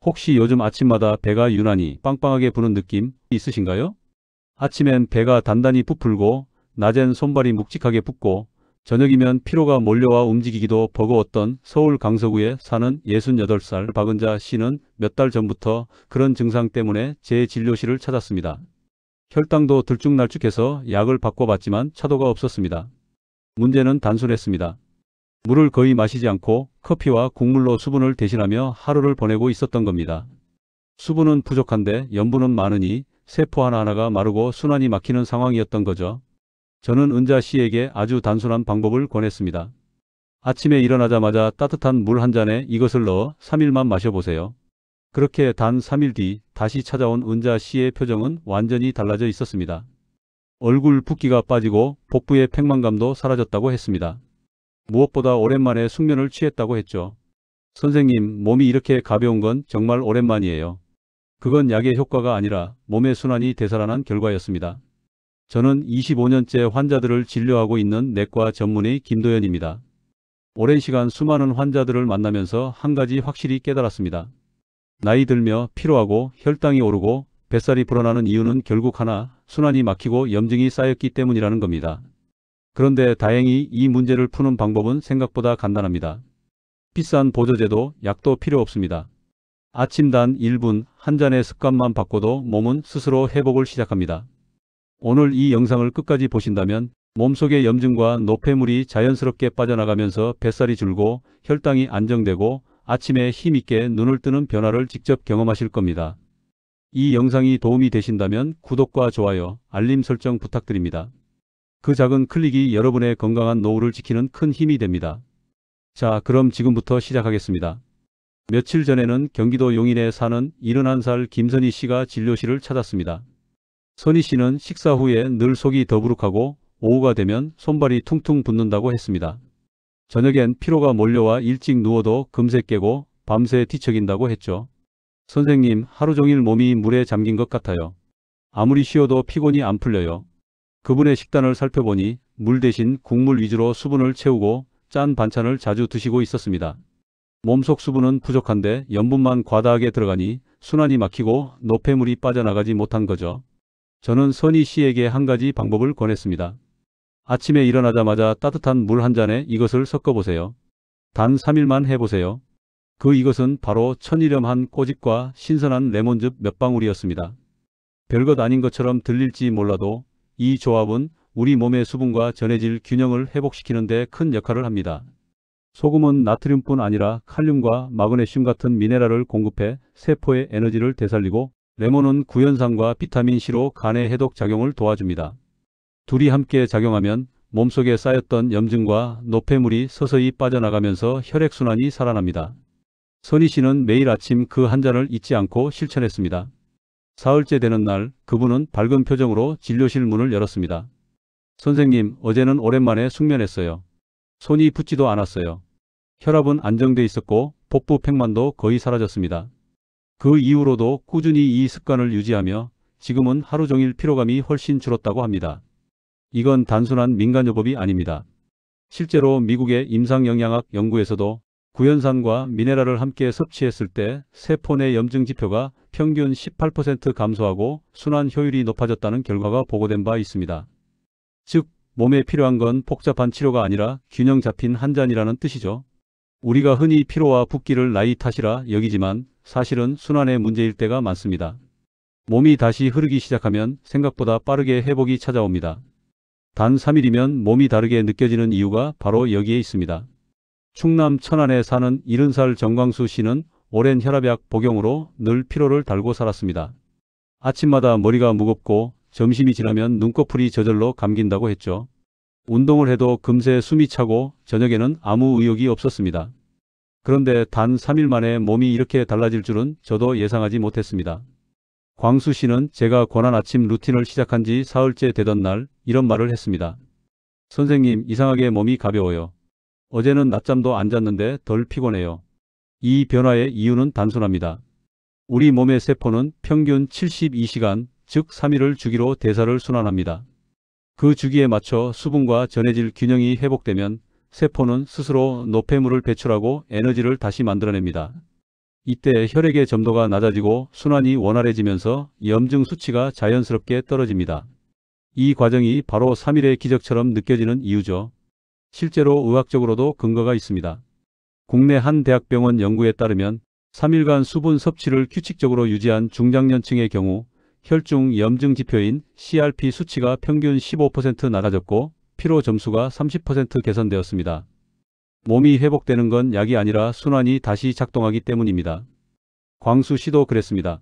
혹시 요즘 아침마다 배가 유난히 빵빵하게 부는 느낌 있으신가요? 아침엔 배가 단단히 부풀고 낮엔 손발이 묵직하게 붓고 저녁이면 피로가 몰려와 움직이기도 버거웠던 서울 강서구에 사는 68살 박은자 씨는 몇 달 전부터 그런 증상 때문에 제 진료실을 찾았습니다. 혈당도 들쭉날쭉해서 약을 바꿔봤지만 차도가 없었습니다. 문제는 단순했습니다. 물을 거의 마시지 않고 커피와 국물로 수분을 대신하며 하루를 보내고 있었던 겁니다. 수분은 부족한데 염분은 많으니 세포 하나하나가 마르고 순환이 막히는 상황이었던 거죠. 저는 은자 씨에게 아주 단순한 방법을 권했습니다. 아침에 일어나자마자 따뜻한 물 한 잔에 이것을 넣어 3일만 마셔보세요. 그렇게 단 3일 뒤 다시 찾아온 은자 씨의 표정은 완전히 달라져 있었습니다. 얼굴 붓기가 빠지고 복부의 팽만감도 사라졌다고 했습니다. 무엇보다 오랜만에 숙면을 취했다고 했죠. 선생님, 몸이 이렇게 가벼운 건 정말 오랜만이에요. 그건 약의 효과가 아니라 몸의 순환이 되살아난 결과였습니다. 저는 25년째 환자들을 진료하고 있는 내과 전문의 김도연입니다. 오랜 시간 수많은 환자들을 만나면서 한 가지 확실히 깨달았습니다. 나이 들며 피로하고 혈당이 오르고 뱃살이 불어나는 이유는 결국 하나, 순환이 막히고 염증이 쌓였기 때문이라는 겁니다. 그런데 다행히 이 문제를 푸는 방법은 생각보다 간단합니다. 비싼 보조제도, 약도 필요 없습니다. 아침 단 1분 한 잔의 습관만 바꿔도 몸은 스스로 회복을 시작합니다. 오늘 이 영상을 끝까지 보신다면 몸속의 염증과 노폐물이 자연스럽게 빠져나가면서 뱃살이 줄고 혈당이 안정되고 아침에 힘있게 눈을 뜨는 변화를 직접 경험하실 겁니다. 이 영상이 도움이 되신다면 구독과 좋아요, 알림 설정 부탁드립니다. 그 작은 클릭이 여러분의 건강한 노후를 지키는 큰 힘이 됩니다. 자, 그럼 지금부터 시작하겠습니다. 며칠 전에는 경기도 용인에 사는 71살 김선희 씨가 진료실을 찾았습니다. 선희 씨는 식사 후에 늘 속이 더부룩하고 오후가 되면 손발이 퉁퉁 붓는다고 했습니다. 저녁엔 피로가 몰려와 일찍 누워도 금세 깨고 밤새 뒤척인다고 했죠. 선생님, 하루 종일 몸이 물에 잠긴 것 같아요. 아무리 쉬어도 피곤이 안 풀려요. 그분의 식단을 살펴보니 물 대신 국물 위주로 수분을 채우고 짠 반찬을 자주 드시고 있었습니다. 몸속 수분은 부족한데 염분만 과다하게 들어가니 순환이 막히고 노폐물이 빠져나가지 못한 거죠. 저는 선희 씨에게 한 가지 방법을 권했습니다. 아침에 일어나자마자 따뜻한 물 한 잔에 이것을 섞어보세요. 단 3일만 해보세요. 그 이것은 바로 천일염한 꼬집과 신선한 레몬즙 몇 방울이었습니다. 별것 아닌 것처럼 들릴지 몰라도 이 조합은 우리 몸의 수분과 전해질 균형을 회복시키는 데 큰 역할을 합니다. 소금은 나트륨뿐 아니라 칼륨과 마그네슘 같은 미네랄을 공급해 세포의 에너지를 되살리고 레몬은 구연산과 비타민C로 간의 해독 작용을 도와줍니다. 둘이 함께 작용하면 몸속에 쌓였던 염증과 노폐물이 서서히 빠져나가면서 혈액순환이 살아납니다. 선희 씨는 매일 아침 그 한 잔을 잊지 않고 실천했습니다. 사흘째 되는 날 그분은 밝은 표정으로 진료실 문을 열었습니다. 선생님, 어제는 오랜만에 숙면했어요. 손이 붓지도 않았어요. 혈압은 안정돼 있었고 복부 팽만도 거의 사라졌습니다. 그 이후로도 꾸준히 이 습관을 유지하며 지금은 하루 종일 피로감이 훨씬 줄었다고 합니다. 이건 단순한 민간요법이 아닙니다. 실제로 미국의 임상영양학 연구에서도 구연산과 미네랄을 함께 섭취했을 때 세포 내 염증 지표가 평균 18% 감소하고 순환 효율이 높아졌다는 결과가 보고된 바 있습니다. 즉, 몸에 필요한 건 복잡한 치료가 아니라 균형 잡힌 한 잔이라는 뜻이죠. 우리가 흔히 피로와 붓기를 나이 탓이라 여기지만 사실은 순환의 문제일 때가 많습니다. 몸이 다시 흐르기 시작하면 생각보다 빠르게 회복이 찾아옵니다. 단 3일이면 몸이 다르게 느껴지는 이유가 바로 여기에 있습니다. 충남 천안에 사는 70살 정광수 씨는 오랜 혈압약 복용으로 늘 피로를 달고 살았습니다. 아침마다 머리가 무겁고 점심이 지나면 눈꺼풀이 저절로 감긴다고 했죠. 운동을 해도 금세 숨이 차고 저녁에는 아무 의욕이 없었습니다. 그런데 단 3일 만에 몸이 이렇게 달라질 줄은 저도 예상하지 못했습니다. 광수 씨는 제가 권한 아침 루틴을 시작한 지 사흘째 되던 날 이런 말을 했습니다. 선생님, 이상하게 몸이 가벼워요. 어제는 낮잠도 안 잤는데 덜 피곤해요. 이 변화의 이유는 단순합니다. 우리 몸의 세포는 평균 72시간, 즉 3일을 주기로 대사를 순환합니다. 그 주기에 맞춰 수분과 전해질 균형이 회복되면 세포는 스스로 노폐물을 배출하고 에너지를 다시 만들어냅니다. 이때 혈액의 점도가 낮아지고 순환이 원활해지면서 염증 수치가 자연스럽게 떨어집니다. 이 과정이 바로 3일의 기적처럼 느껴지는 이유죠. 실제로 의학적으로도 근거가 있습니다. 국내 한 대학병원 연구에 따르면 3일간 수분 섭취를 규칙적으로 유지한 중장년층의 경우 혈중 염증 지표인 CRP 수치가 평균 15% 낮아졌고 피로 점수가 30% 개선되었습니다. 몸이 회복되는 건 약이 아니라 순환이 다시 작동하기 때문입니다. 광수 씨도 그랬습니다.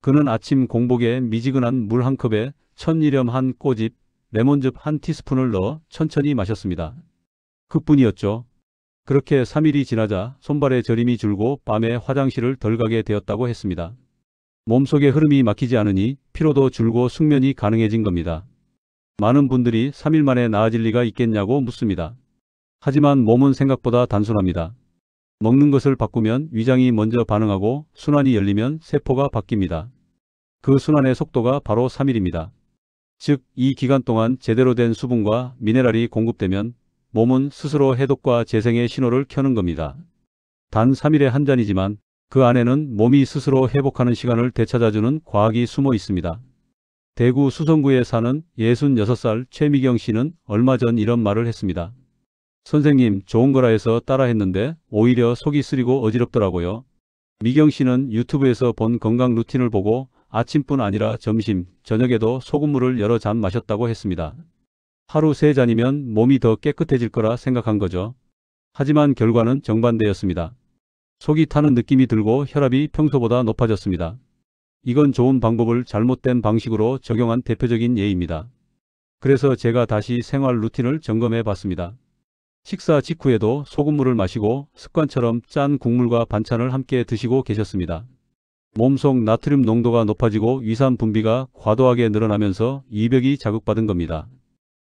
그는 아침 공복에 미지근한 물 한 컵에 천일염 한 꼬집, 레몬즙 한 티스푼을 넣어 천천히 마셨습니다. 그뿐이었죠. 그렇게 3일이 지나자 손발의 저림이 줄고 밤에 화장실을 덜 가게 되었다고 했습니다. 몸속의 흐름이 막히지 않으니 피로도 줄고 숙면이 가능해진 겁니다. 많은 분들이 3일 만에 나아질 리가 있겠냐고 묻습니다. 하지만 몸은 생각보다 단순합니다. 먹는 것을 바꾸면 위장이 먼저 반응하고 순환이 열리면 세포가 바뀝니다. 그 순환의 속도가 바로 3일입니다. 즉, 이 기간 동안 제대로 된 수분과 미네랄이 공급되면 몸은 스스로 해독과 재생의 신호를 켜는 겁니다. 단 3일에 한 잔이지만 그 안에는 몸이 스스로 회복하는 시간을 되찾아주는 과학이 숨어 있습니다. 대구 수성구에 사는 66살 최미경 씨는 얼마 전 이런 말을 했습니다. 선생님, 좋은 거라 해서 따라했는데 오히려 속이 쓰리고 어지럽더라고요. 미경 씨는 유튜브에서 본 건강 루틴을 보고 아침뿐 아니라 점심, 저녁에도 소금물을 여러 잔 마셨다고 했습니다. 하루 3잔이면 몸이 더 깨끗해질 거라 생각한 거죠. 하지만 결과는 정반대였습니다. 속이 타는 느낌이 들고 혈압이 평소보다 높아졌습니다. 이건 좋은 방법을 잘못된 방식으로 적용한 대표적인 예입니다. 그래서 제가 다시 생활 루틴을 점검해 봤습니다. 식사 직후에도 소금물을 마시고 습관처럼 짠 국물과 반찬을 함께 드시고 계셨습니다. 몸속 나트륨 농도가 높아지고 위산 분비가 과도하게 늘어나면서 이벽이 자극받은 겁니다.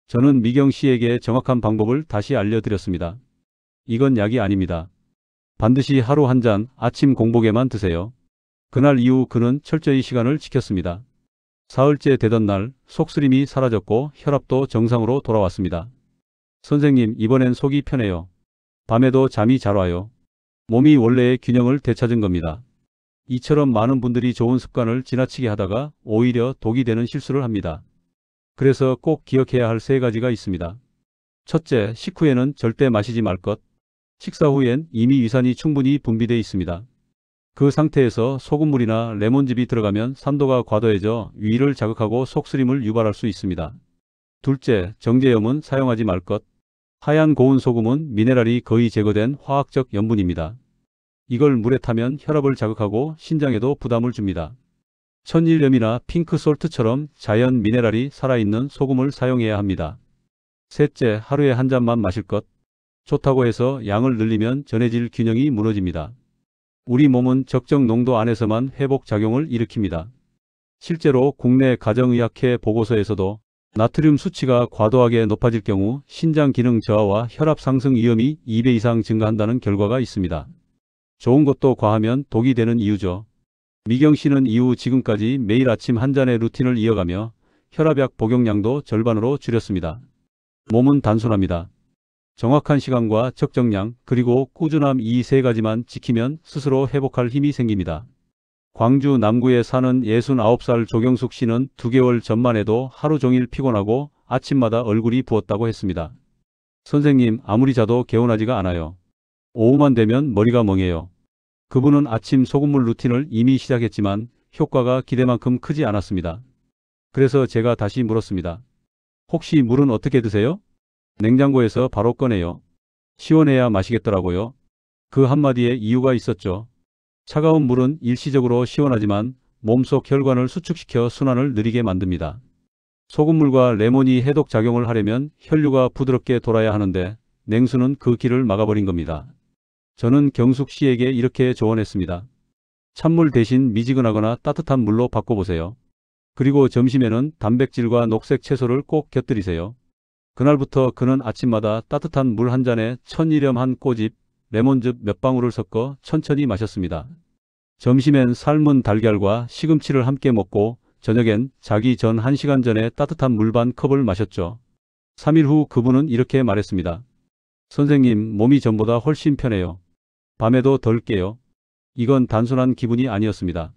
저는 미경 씨에게 정확한 방법을 다시 알려드렸습니다. 이건 약이 아닙니다. 반드시 하루 한 잔 아침 공복에만 드세요. 그날 이후 그는 철저히 시간을 지켰습니다. 사흘째 되던 날 속쓰림이 사라졌고 혈압도 정상으로 돌아왔습니다. 선생님, 이번엔 속이 편해요. 밤에도 잠이 잘 와요. 몸이 원래의 균형을 되찾은 겁니다. 이처럼 많은 분들이 좋은 습관을 지나치게 하다가 오히려 독이 되는 실수를 합니다. 그래서 꼭 기억해야 할 3가지가 있습니다. 첫째, 식후에는 절대 마시지 말 것. 식사 후엔 이미 위산이 충분히 분비되어 있습니다. 그 상태에서 소금물이나 레몬즙이 들어가면 산도가 과도해져 위를 자극하고 속쓰림을 유발할 수 있습니다. 둘째, 정제염은 사용하지 말 것. 하얀 고운 소금은 미네랄이 거의 제거된 화학적 염분입니다. 이걸 물에 타면 혈압을 자극하고 신장에도 부담을 줍니다. 천일염이나 핑크솔트처럼 자연 미네랄이 살아있는 소금을 사용해야 합니다. 셋째, 하루에 한 잔만 마실 것. 좋다고 해서 양을 늘리면 전해질 균형이 무너집니다. 우리 몸은 적정 농도 안에서만 회복작용을 일으킵니다. 실제로 국내 가정의학회 보고서에서도 나트륨 수치가 과도하게 높아질 경우 신장 기능 저하와 혈압 상승 위험이 2배 이상 증가한다는 결과가 있습니다. 좋은 것도 과하면 독이 되는 이유죠. 미경 씨는 이후 지금까지 매일 아침 한 잔의 루틴을 이어가며 혈압약 복용량도 절반으로 줄였습니다. 몸은 단순합니다. 정확한 시간과 적정량 그리고 꾸준함, 이 3가지만 지키면 스스로 회복할 힘이 생깁니다. 광주 남구에 사는 69살 조경숙 씨는 2개월 전만 해도 하루 종일 피곤하고 아침마다 얼굴이 부었다고 했습니다. 선생님, 아무리 자도 개운하지가 않아요. 오후만 되면 머리가 멍해요. 그분은 아침 소금물 루틴을 이미 시작했지만 효과가 기대만큼 크지 않았습니다. 그래서 제가 다시 물었습니다. 혹시 물은 어떻게 드세요? 냉장고에서 바로 꺼내요. 시원해야 마시겠더라고요. 그 한마디에 이유가 있었죠. 차가운 물은 일시적으로 시원하지만 몸속 혈관을 수축시켜 순환을 느리게 만듭니다. 소금물과 레몬이 해독작용을 하려면 혈류가 부드럽게 돌아야 하는데 냉수는 그 길을 막아버린 겁니다. 저는 경숙 씨에게 이렇게 조언했습니다. 찬물 대신 미지근하거나 따뜻한 물로 바꿔보세요. 그리고 점심에는 단백질과 녹색 채소를 꼭 곁들이세요. 그날부터 그는 아침마다 따뜻한 물 한 잔에 천일염 한 꼬집, 레몬즙 몇 방울을 섞어 천천히 마셨습니다. 점심엔 삶은 달걀과 시금치를 함께 먹고 저녁엔 자기 전 1시간 전에 따뜻한 물 반 컵을 마셨죠. 3일 후 그분은 이렇게 말했습니다. 선생님, 몸이 전보다 훨씬 편해요. 밤에도 덜 깨요. 이건 단순한 기분이 아니었습니다.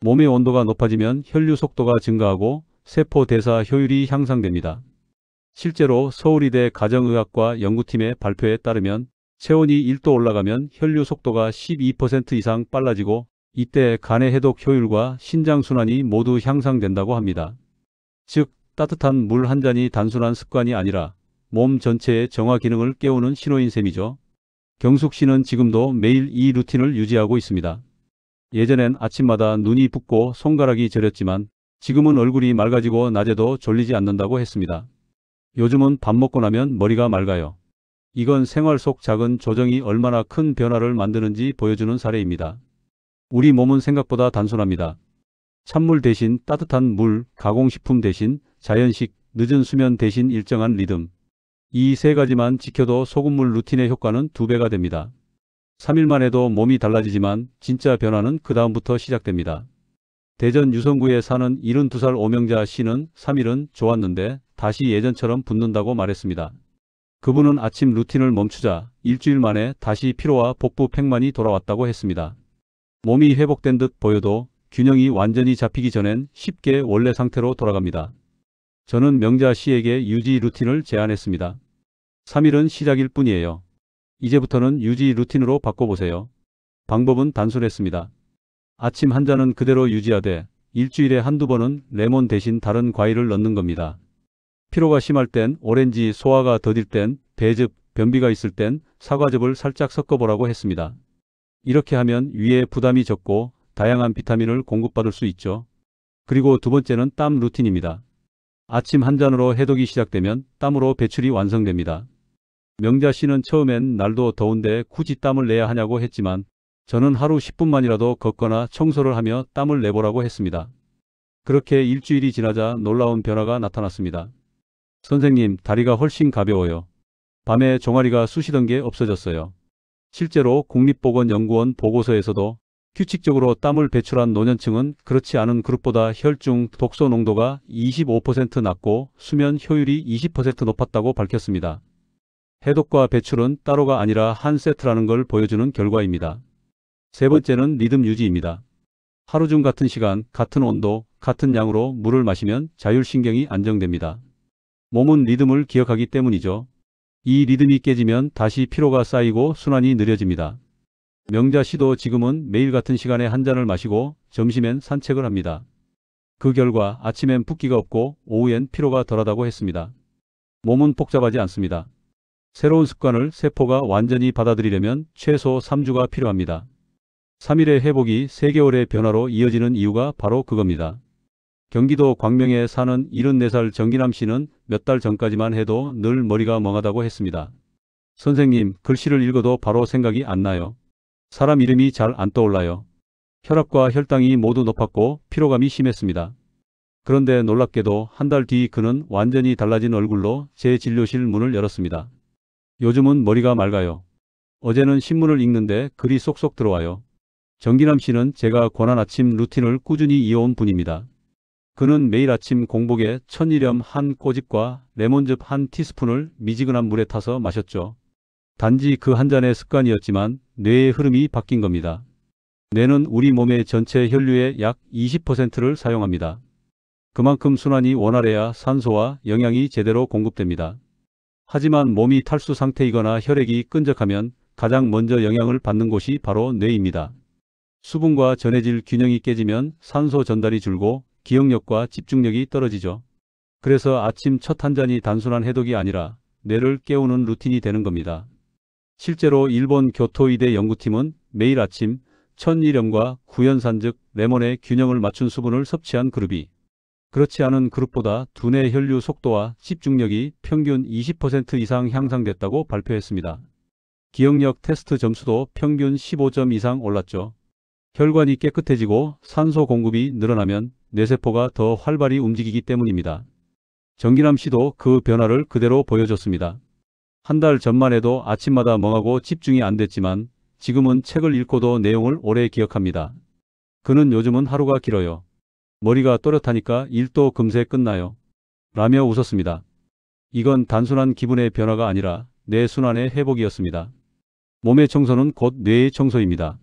몸의 온도가 높아지면 혈류 속도가 증가하고 세포 대사 효율이 향상됩니다. 실제로 서울의대 가정의학과 연구팀의 발표에 따르면 체온이 1도 올라가면 혈류 속도가 12% 이상 빨라지고 이때 간의 해독 효율과 신장 순환이 모두 향상된다고 합니다. 즉, 따뜻한 물 한 잔이 단순한 습관이 아니라 몸 전체의 정화 기능을 깨우는 신호인 셈이죠. 경숙 씨는 지금도 매일 이 루틴을 유지하고 있습니다. 예전엔 아침마다 눈이 붓고 손가락이 저렸지만 지금은 얼굴이 맑아지고 낮에도 졸리지 않는다고 했습니다. 요즘은 밥 먹고 나면 머리가 맑아요. 이건 생활 속 작은 조정이 얼마나 큰 변화를 만드는지 보여주는 사례입니다. 우리 몸은 생각보다 단순합니다. 찬물 대신 따뜻한 물, 가공식품 대신 자연식, 늦은 수면 대신 일정한 리듬. 이 세 가지만 지켜도 소금물 루틴의 효과는 2배가 됩니다. 3일만 해도 몸이 달라지지만 진짜 변화는 그 다음부터 시작됩니다. 대전 유성구에 사는 72살 오명자 씨는 3일은 좋았는데 다시 예전처럼 붓는다고 말했습니다. 그분은 아침 루틴을 멈추자 일주일 만에 다시 피로와 복부 팽만이 돌아왔다고 했습니다. 몸이 회복된 듯 보여도 균형이 완전히 잡히기 전엔 쉽게 원래 상태로 돌아갑니다. 저는 명자 씨에게 유지 루틴을 제안했습니다. 3일은 시작일 뿐이에요. 이제부터는 유지 루틴으로 바꿔보세요. 방법은 단순했습니다. 아침 한 잔은 그대로 유지하되 일주일에 한두 번은 레몬 대신 다른 과일을 넣는 겁니다. 피로가 심할 땐 오렌지, 소화가 더딜 땐 배즙, 변비가 있을 땐 사과즙을 살짝 섞어보라고 했습니다. 이렇게 하면 위에 부담이 적고 다양한 비타민을 공급받을 수 있죠. 그리고 두 번째는 땀 루틴입니다. 아침 한 잔으로 해독이 시작되면 땀으로 배출이 완성됩니다. 명자 씨는 처음엔 날도 더운데 굳이 땀을 내야 하냐고 했지만 저는 하루 10분만이라도 걷거나 청소를 하며 땀을 내보라고 했습니다. 그렇게 일주일이 지나자 놀라운 변화가 나타났습니다. 선생님, 다리가 훨씬 가벼워요. 밤에 종아리가 쑤시던 게 없어졌어요. 실제로 국립보건연구원 보고서에서도 규칙적으로 땀을 배출한 노년층은 그렇지 않은 그룹보다 혈중 독소 농도가 25% 낮고 수면 효율이 20% 높았다고 밝혔습니다. 해독과 배출은 따로가 아니라 한 세트라는 걸 보여주는 결과입니다. 세 번째는 리듬 유지입니다. 하루 중 같은 시간, 같은 온도, 같은 양으로 물을 마시면 자율신경이 안정됩니다. 몸은 리듬을 기억하기 때문이죠. 이 리듬이 깨지면 다시 피로가 쌓이고 순환이 느려집니다. 명자 씨도 지금은 매일 같은 시간에 한 잔을 마시고 점심엔 산책을 합니다. 그 결과 아침엔 붓기가 없고 오후엔 피로가 덜하다고 했습니다. 몸은 복잡하지 않습니다. 새로운 습관을 세포가 완전히 받아들이려면 최소 3주가 필요합니다. 3일의 회복이 3개월의 변화로 이어지는 이유가 바로 그겁니다. 경기도 광명에 사는 74살 정기남 씨는 몇 달 전까지만 해도 늘 머리가 멍하다고 했습니다. 선생님, 글씨를 읽어도 바로 생각이 안 나요. 사람 이름이 잘 안 떠올라요. 혈압과 혈당이 모두 높았고 피로감이 심했습니다. 그런데 놀랍게도 한 달 뒤 그는 완전히 달라진 얼굴로 제 진료실 문을 열었습니다. 요즘은 머리가 맑아요. 어제는 신문을 읽는데 글이 쏙쏙 들어와요. 정기남 씨는 제가 권한 아침 루틴을 꾸준히 이어온 분입니다. 그는 매일 아침 공복에 천일염 한 꼬집과 레몬즙 한 티스푼을 미지근한 물에 타서 마셨죠. 단지 그 한 잔의 습관이었지만 뇌의 흐름이 바뀐 겁니다. 뇌는 우리 몸의 전체 혈류의 약 20%를 사용합니다. 그만큼 순환이 원활해야 산소와 영양이 제대로 공급됩니다. 하지만 몸이 탈수 상태이거나 혈액이 끈적하면 가장 먼저 영향을 받는 곳이 바로 뇌입니다. 수분과 전해질 균형이 깨지면 산소 전달이 줄고 기억력과 집중력이 떨어지죠. 그래서 아침 첫 한 잔이 단순한 해독이 아니라 뇌를 깨우는 루틴이 되는 겁니다. 실제로 일본 교토의대 연구팀은 매일 아침 천일염과 구연산 즉 레몬의 균형을 맞춘 수분을 섭취한 그룹이 그렇지 않은 그룹보다 두뇌 혈류 속도와 집중력이 평균 20% 이상 향상됐다고 발표했습니다. 기억력 테스트 점수도 평균 15점 이상 올랐죠. 혈관이 깨끗해지고 산소 공급이 늘어나면 뇌세포가 더 활발히 움직이기 때문입니다. 정기남 씨도 그 변화를 그대로 보여줬습니다. 한 달 전만 해도 아침마다 멍하고 집중이 안 됐지만 지금은 책을 읽고도 내용을 오래 기억합니다. 그는 요즘은 하루가 길어요. 머리가 또렷하니까 일도 금세 끝나요. 라며 웃었습니다. 이건 단순한 기분의 변화가 아니라 뇌 순환의 회복이었습니다. 몸의 청소는 곧 뇌의 청소입니다.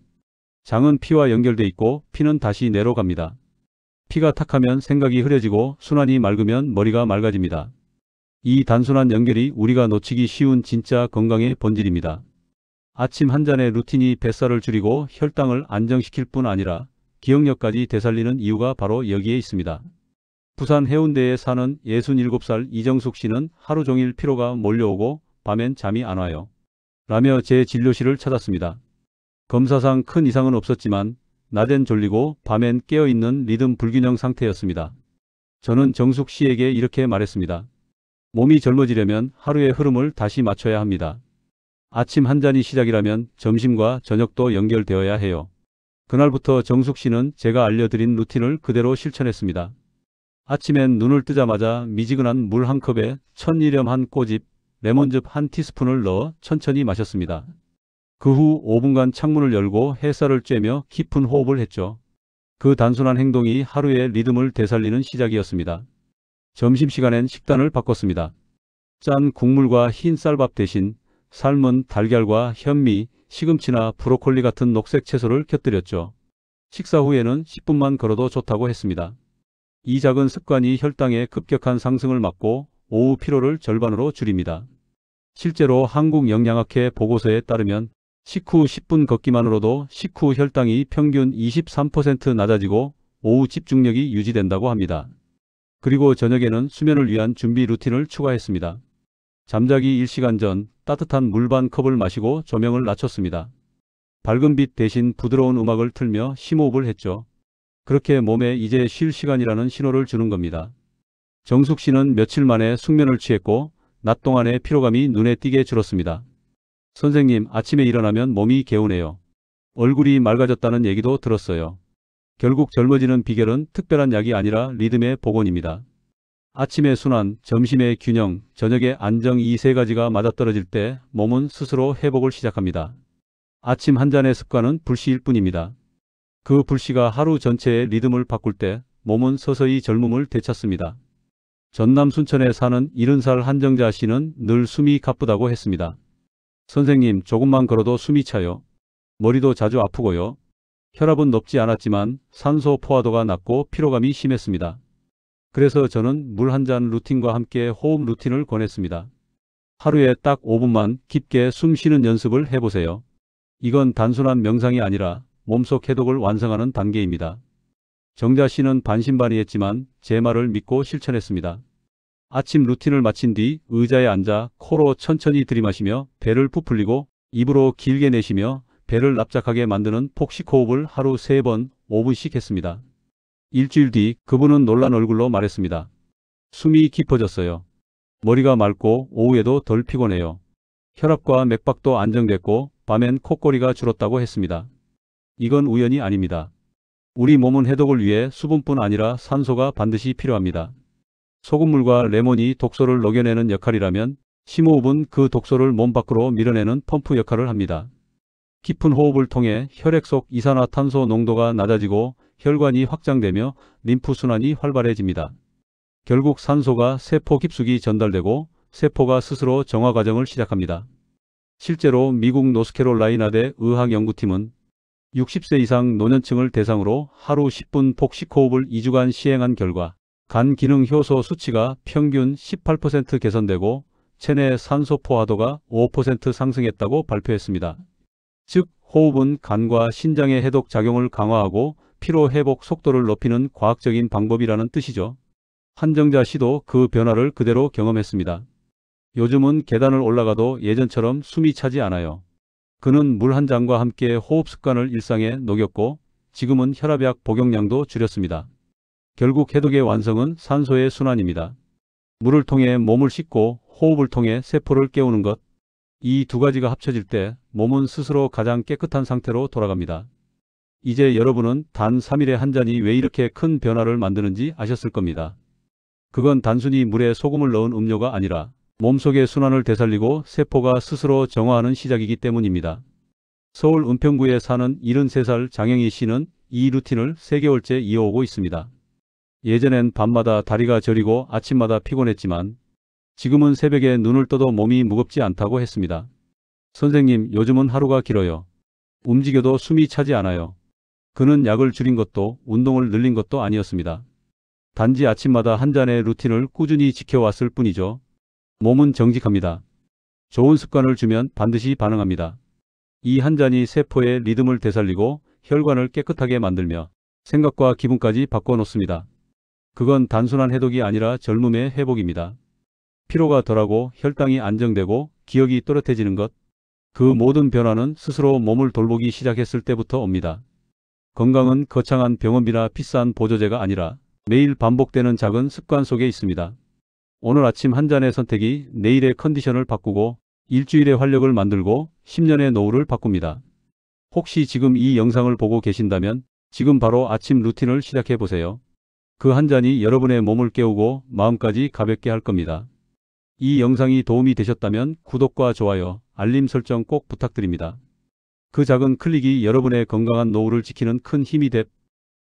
장은 피와 연결돼 있고 피는 다시 뇌로 갑니다. 피가 탁하면 생각이 흐려지고 순환이 맑으면 머리가 맑아집니다. 이 단순한 연결이 우리가 놓치기 쉬운 진짜 건강의 본질입니다. 아침 한 잔의 루틴이 뱃살을 줄이고 혈당을 안정시킬 뿐 아니라 기억력까지 되살리는 이유가 바로 여기에 있습니다. 부산 해운대에 사는 67살 이정숙 씨는 하루 종일 피로가 몰려오고 밤엔 잠이 안 와요. 라며 제 진료실을 찾았습니다. 검사상 큰 이상은 없었지만 낮엔 졸리고 밤엔 깨어있는 리듬 불균형 상태였습니다. 저는 정숙 씨에게 이렇게 말했습니다. 몸이 젊어지려면 하루의 흐름을 다시 맞춰야 합니다. 아침 한 잔이 시작이라면 점심과 저녁도 연결되어야 해요. 그날부터 정숙 씨는 제가 알려드린 루틴을 그대로 실천했습니다. 아침엔 눈을 뜨자마자 미지근한 물 한 컵에 천일염 한 꼬집, 레몬즙 한 티스푼을 넣어 천천히 마셨습니다. 그 후 5분간 창문을 열고 햇살을 쬐며 깊은 호흡을 했죠. 그 단순한 행동이 하루의 리듬을 되살리는 시작이었습니다. 점심시간엔 식단을 바꿨습니다. 짠 국물과 흰 쌀밥 대신 삶은 달걀과 현미, 시금치나 브로콜리 같은 녹색 채소를 곁들였죠. 식사 후에는 10분만 걸어도 좋다고 했습니다. 이 작은 습관이 혈당의 급격한 상승을 막고 오후 피로를 절반으로 줄입니다. 실제로 한국영양학회 보고서에 따르면 식후 10분 걷기만으로도 식후 혈당이 평균 23% 낮아지고 오후 집중력이 유지된다고 합니다. 그리고 저녁에는 수면을 위한 준비 루틴을 추가했습니다. 잠자기 1시간 전 따뜻한 물 반 컵을 마시고 조명을 낮췄습니다. 밝은 빛 대신 부드러운 음악을 틀며 심호흡을 했죠. 그렇게 몸에 이제 쉴 시간이라는 신호를 주는 겁니다. 정숙 씨는 며칠 만에 숙면을 취했고 낮 동안의 피로감이 눈에 띄게 줄었습니다. 선생님, 아침에 일어나면 몸이 개운해요. 얼굴이 맑아졌다는 얘기도 들었어요. 결국 젊어지는 비결은 특별한 약이 아니라 리듬의 복원입니다. 아침의 순환, 점심의 균형, 저녁의 안정 이 세 가지가 맞아떨어질 때 몸은 스스로 회복을 시작합니다. 아침 한 잔의 습관은 불씨일 뿐입니다. 그 불씨가 하루 전체의 리듬을 바꿀 때 몸은 서서히 젊음을 되찾습니다. 전남 순천에 사는 70살 한정자 씨는 늘 숨이 가쁘다고 했습니다. 선생님, 조금만 걸어도 숨이 차요. 머리도 자주 아프고요. 혈압은 높지 않았지만 산소 포화도가 낮고 피로감이 심했습니다. 그래서 저는 물 한 잔 루틴과 함께 호흡 루틴을 권했습니다. 하루에 딱 5분만 깊게 숨 쉬는 연습을 해보세요. 이건 단순한 명상이 아니라 몸속 해독을 완성하는 단계입니다. 정자 씨는 반신반의했지만 제 말을 믿고 실천했습니다. 아침 루틴을 마친 뒤 의자에 앉아 코로 천천히 들이마시며 배를 부풀리고 입으로 길게 내쉬며 배를 납작하게 만드는 폭식 호흡을 하루 3번 5분씩 했습니다. 일주일 뒤 그분은 놀란 얼굴로 말했습니다. 숨이 깊어졌어요. 머리가 맑고 오후에도 덜 피곤해요. 혈압과 맥박도 안정됐고 밤엔 콧거리가 줄었다고 했습니다. 이건 우연이 아닙니다. 우리 몸은 해독을 위해 수분뿐 아니라 산소가 반드시 필요합니다. 소금물과 레몬이 독소를 녹여내는 역할이라면 심호흡은 그 독소를 몸 밖으로 밀어내는 펌프 역할을 합니다. 깊은 호흡을 통해 혈액 속 이산화탄소 농도가 낮아지고 혈관이 확장되며 림프순환이 활발해집니다. 결국 산소가 세포 깊숙이 전달되고 세포가 스스로 정화 과정을 시작합니다. 실제로 미국 노스캐롤라이나대 의학연구팀은 60세 이상 노년층을 대상으로 하루 10분 폭식 호흡을 2주간 시행한 결과 간 기능 효소 수치가 평균 18% 개선되고 체내 산소 포화도가 5% 상승했다고 발표했습니다. 즉, 호흡은 간과 신장의 해독 작용을 강화하고 피로 회복 속도를 높이는 과학적인 방법이라는 뜻이죠. 한정자 씨도 그 변화를 그대로 경험했습니다. 요즘은 계단을 올라가도 예전처럼 숨이 차지 않아요. 그는 물 한 잔과 함께 호흡 습관을 일상에 녹였고 지금은 혈압약 복용량도 줄였습니다. 결국 해독의 완성은 산소의 순환입니다. 물을 통해 몸을 씻고 호흡을 통해 세포를 깨우는 것. 이 두 가지가 합쳐질 때 몸은 스스로 가장 깨끗한 상태로 돌아갑니다. 이제 여러분은 단 3일에 한 잔이 왜 이렇게 큰 변화를 만드는지 아셨을 겁니다. 그건 단순히 물에 소금을 넣은 음료가 아니라 몸속의 순환을 되살리고 세포가 스스로 정화하는 시작이기 때문입니다. 서울 은평구에 사는 73살 장영희 씨는 이 루틴을 3개월째 이어오고 있습니다. 예전엔 밤마다 다리가 저리고 아침마다 피곤했지만 지금은 새벽에 눈을 떠도 몸이 무겁지 않다고 했습니다. 선생님, 요즘은 하루가 길어요. 움직여도 숨이 차지 않아요. 그는 약을 줄인 것도 운동을 늘린 것도 아니었습니다. 단지 아침마다 한 잔의 루틴을 꾸준히 지켜왔을 뿐이죠. 몸은 정직합니다. 좋은 습관을 주면 반드시 반응합니다. 이 한 잔이 세포의 리듬을 되살리고 혈관을 깨끗하게 만들며 생각과 기분까지 바꿔놓습니다. 그건 단순한 해독이 아니라 젊음의 회복입니다. 피로가 덜하고 혈당이 안정되고 기억이 또렷해지는 것. 그 모든 변화는 스스로 몸을 돌보기 시작했을 때부터 옵니다. 건강은 거창한 병원비나 비싼 보조제가 아니라 매일 반복되는 작은 습관 속에 있습니다. 오늘 아침 한 잔의 선택이 내일의 컨디션을 바꾸고 일주일의 활력을 만들고 10년의 노후를 바꿉니다. 혹시 지금 이 영상을 보고 계신다면 지금 바로 아침 루틴을 시작해 보세요. 그 한 잔이 여러분의 몸을 깨우고 마음까지 가볍게 할 겁니다. 이 영상이 도움이 되셨다면 구독과 좋아요, 알림 설정 꼭 부탁드립니다. 그 작은 클릭이 여러분의 건강한 노후를 지키는 큰 힘이